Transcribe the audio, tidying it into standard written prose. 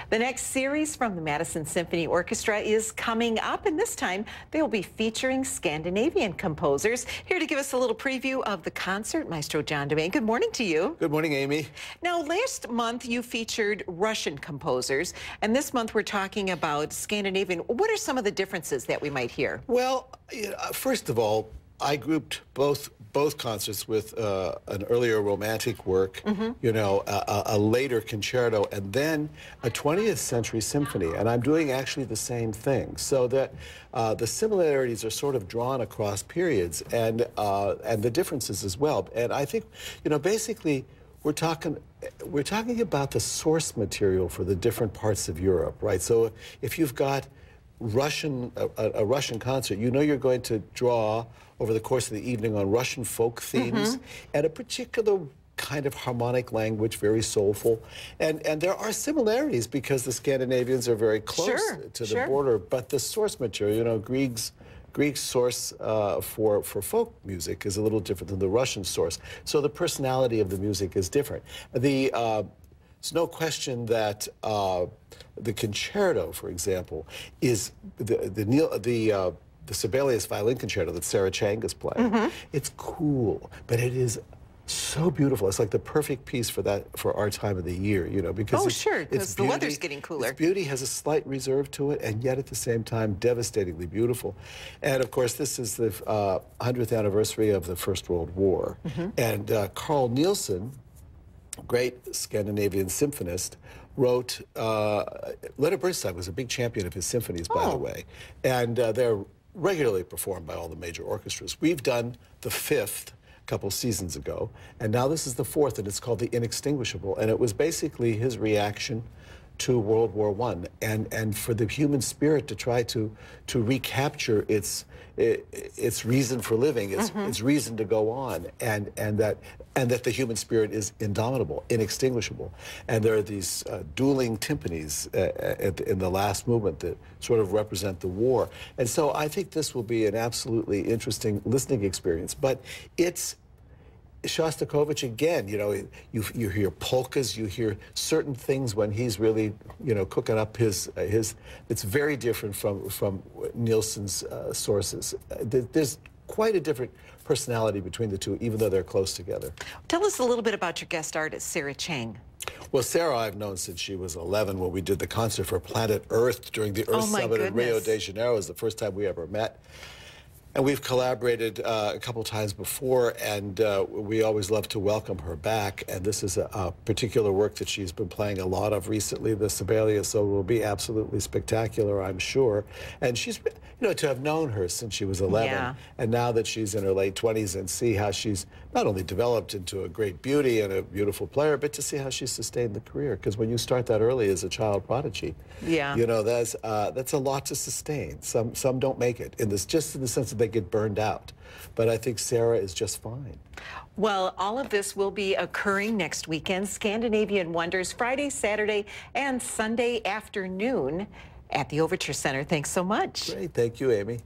The next series from the Madison Symphony Orchestra is coming up, and this time they will be featuring Scandinavian composers. Here to give us a little preview of the concert, Maestro John Domain. Good morning to you. Good morning, Amy. Now, last month you featured Russian composers, and this month we're talking about Scandinavian. What are some of the differences that we might hear? Well, first of all, I grouped both concerts with an earlier romantic work, a later concerto, and then a 20th century symphony. And I'm doing actually the same thing, so that the similarities are sort of drawn across periods, and the differences as well. And I think, basically, we're talking about the source material for the different parts of Europe, right? So if you've got a Russian concert, you're going to draw over the course of the evening on Russian folk themes and a particular kind of harmonic language, very soulful. And there are similarities because the Scandinavians are very close to the border, but the source material, Grieg's source for folk music is a little different than the Russian source. So the personality of the music is different. There's no question that the concerto, for example, is the Sibelius violin concerto that Sarah Chang is playing. It's cool, but it is so beautiful. It's like the perfect piece for our time of the year, because because the weather's getting cooler. Its beauty has a slight reserve to it, and yet at the same time, devastatingly beautiful. And of course, this is the 100th anniversary of the First World War, and Carl Nielsen, great Scandinavian symphonist, wrote, Leonard Bernstein was a big champion of his symphonies, by the way, and they're regularly performed by all the major orchestras. We've done the 5th a couple seasons ago, and now this is the 4th, and it's called The Inextinguishable, and it was basically his reaction to World War I, and for the human spirit to try to recapture its reason for living, its reason to go on, and that the human spirit is indomitable, inextinguishable. And there are these dueling timpanis in the last movement that sort of represent the war. And so I think this will be an absolutely interesting listening experience. But it's Shostakovich again, you hear polkas, you hear certain things when he's really, cooking up his it's very different from Nielsen's sources. There's quite a different personality between the two, even though they're close together. Tell us a little bit about your guest artist, Sarah Chang. Well, Sarah I've known since she was 11 when we did the concert for Planet Earth during the Earth Summit in Rio de Janeiro. It was the first time we ever met. And we've collaborated a couple times before, and we always love to welcome her back. And this is a particular work that she's been playing a lot of recently, the Sibelius, so it will be absolutely spectacular, I'm sure. And she's been, to have known her since she was 11, and now that she's in her late 20s, and see how she's not only developed into a great beauty and a beautiful player, but to see how she's sustained the career. Because when you start that early as a child prodigy, that's a lot to sustain. Some don't make it, just in the sense that they get burned out. But I think Sarah is just fine. Well, all of this will be occurring next weekend. Scandinavian Wonders, Friday, Saturday, and Sunday afternoon at the Overture Center. Thanks so much. Great. Thank you, Amy.